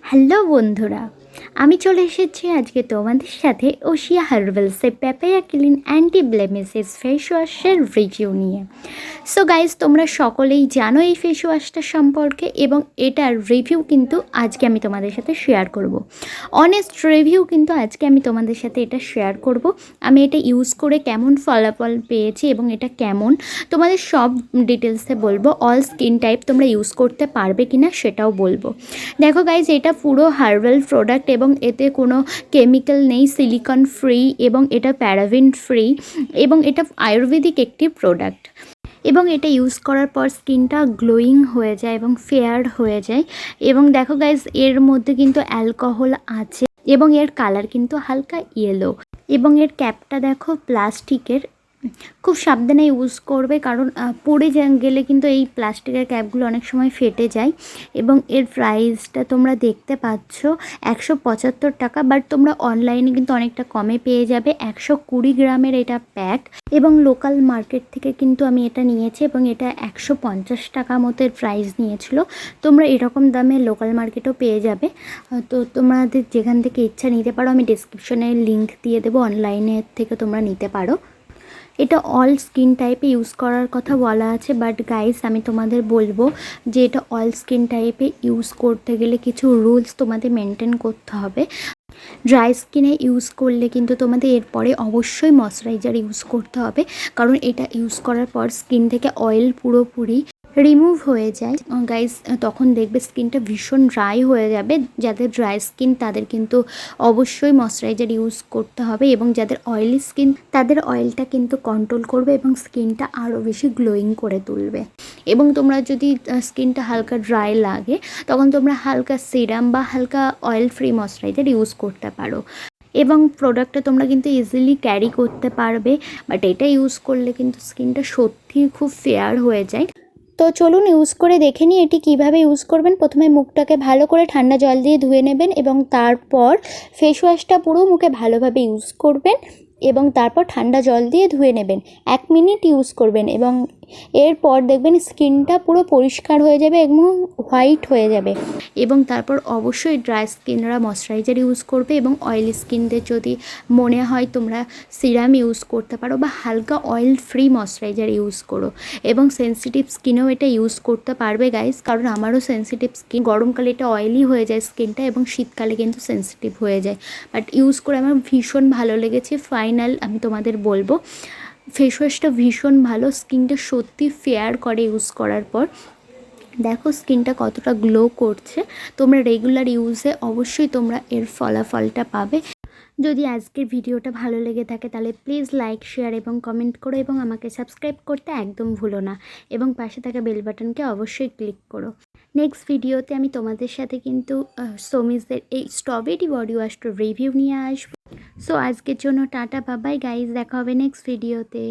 Hello বন্ধুরা, আমি চলে এসেছি আজকে তোমাদের সাথে ওশিয়া হার্বালসের papaya clean anti blemishes face ওয়াশের রিভিউ নিয়ে। সো গাইজ, তোমরা সকলেই জানো এই ফেস ওয়াশটা সম্পর্কে এবং এটার রিভিউ কিন্তু আজকে আমি তোমাদের সাথে শেয়ার করব। অনেস্ট রিভিউ কিন্তু আজকে আমি তোমাদের সাথে এটা শেয়ার করব। আমি এটা ইউজ করে কেমন ফলাফল পেয়েছি এবং এটা কেমন তোমাদের সব ডিটেলসে বলবো। অল স্কিন টাইপ তোমরা ইউজ করতে পারবে কিনা সেটাও বলবো। দেখো গাইজ, এটা পুরো হার্বাল প্রোডাক্ট এবং এতে কোনো কেমিক্যাল নেই, সিলিকন ফ্রি এবং এটা প্যারাবেন ফ্রি এবং এটা আয়ুর্বেদিক একটি প্রোডাক্ট এবং এটা ইউজ করার পর স্কিনটা গ্লোয়িং হয়ে যায় এবং ফেয়ার হয়ে যায়। এবং দেখো গাইজ, এর মধ্যে কিন্তু অ্যালকোহল আছে এবং এর কালার কিন্তু হালকা ইয়েলো এবং এর ক্যাপটা দেখো প্লাস্টিকের। খুব সাবধানে ইউজ করবে, কারণ পড়ে গেলে কিন্তু এই প্লাস্টিকের ক্যাপগুলো অনেক সময় ফেটে যায়। এবং এর প্রাইসটা তোমরা দেখতে পাচ্ছ 175 টাকা, বাট তোমরা অনলাইনে কিন্তু অনেকটা কমে পেয়ে যাবে। 120 গ্রামের এটা প্যাক এবং লোকাল মার্কেট থেকে কিন্তু আমি এটা নিয়েছি এবং এটা 150 টাকা মতো প্রাইস নিয়েছিল। তোমরা এরকম দামে লোকাল মার্কেটও পেয়ে যাবে। তো তোমাদের যেখান থেকে ইচ্ছা নিতে পারো, আমি ডিসক্রিপশনে লিঙ্ক দিয়ে দেবো, অনলাইনের থেকে তোমরা নিতে পারো। এটা অল স্কিন টাইপে ইউজ করার কথা বলা আছে, বাট গাইস আমি তোমাদের বলবো যে এটা অল স্কিন টাইপে ইউজ করতে গেলে কিছু রুলস তোমাদের মেনটেন করতে হবে। ড্রাই স্কিনে ইউজ করলে কিন্তু তোমাদের এরপরে অবশ্যই ময়শ্চারাইজার ইউজ করতে হবে, কারণ এটা ইউজ করার পর স্কিন থেকে অয়েল পুরোপুরি রিমুভ হয়ে যায় গাইস। তখন দেখবে স্কিনটা ভীষণ ড্রাই হয়ে যাবে। যাদের ড্রাই স্কিন তাদের কিন্তু অবশ্যই ময়শ্চারাইজার ইউজ করতে হবে এবং যাদের অয়েলি স্কিন তাদের অয়েলটা কিন্তু কন্ট্রোল করবে এবং স্কিনটা আরও বেশি গ্লোয়িং করে তুলবে। এবং তোমরা যদি স্কিনটা হালকা ড্রাই লাগে তখন তোমরা হালকা সিরাম বা হালকা অয়েল ফ্রি ময়শ্চারাইজার ইউজ করতে পারো এবং প্রোডাক্টটা তোমরা কিন্তু ইজিলি ক্যারি করতে পারবে। বাট এটা ইউজ করলে কিন্তু স্কিনটা সত্যি খুব ফেয়ার হয়ে যায়। তো চলুন ইউজ করে দেখে নিই এটি কীভাবে ইউজ করবেন। প্রথমে মুখটাকে ভালো করে ঠান্ডা জল দিয়ে ধুয়ে নেবেন এবং তারপর ফেস ওয়াশটা পুরো মুখে ভালোভাবে ইউজ করবেন এবং তারপর ঠান্ডা জল দিয়ে ধুয়ে নেবেন। 1 মিনিট ইউজ করবেন এবং এরপর দেখবেন স্কিনটা পুরো পরিষ্কার হয়ে যাবে এবং হোয়াইট হয়ে যাবে। এবং তারপর অবশ্যই ড্রাই স্কিনরা ময়শ্চারাইজার ইউজ করবে এবং অয়েলি স্কিনদের যদি মনে হয় তোমরা সিরাম ইউজ করতে পারো বা হালকা অয়েল ফ্রি ময়শ্চারাইজার ইউজ করো। এবং সেন্সিটিভ স্কিনেও এটা ইউজ করতে পারবে গাইস, কারণ আমারও সেন্সিটিভ স্কিন। গরমকালে এটা অয়েলি হয়ে যায় স্কিনটা এবং শীতকালে কিন্তু সেন্সিটিভ হয়ে যায়। বাট ইউজ করে আমার ভীষণ ভালো লেগেছে। ফাইনাল আমি তোমাদের বলবো ফেস ওয়াশটা ভীষণ ভালো, স্কিনটা সত্যি ফেয়ার করে ইউজ করার পর। দেখো স্কিনটা কতটা গ্লো করছে। তোমরা রেগুলার ইউজে অবশ্যই তোমরা এর ফলাফলটা পাবে। যদি আজকের ভিডিওটা ভালো লেগে থাকে তাহলে প্লিজ লাইক, শেয়ার এবং কমেন্ট করো এবং আমাকে সাবস্ক্রাইব করতে একদম ভুলো না এবং পাশে থাকা বেল বাটনকে অবশ্যই ক্লিক করো। নেক্সট ভিডিওতে আমি তোমাদের সাথে কিন্তু সোমিজদের এই স্ট্রবেরি বডি ওয়াশটার রিভিউ নিয়ে আসবো। সো আজকের জন্য টাটা, বাবাই গাইজ, দেখা হবে নেক্সট ভিডিওতে।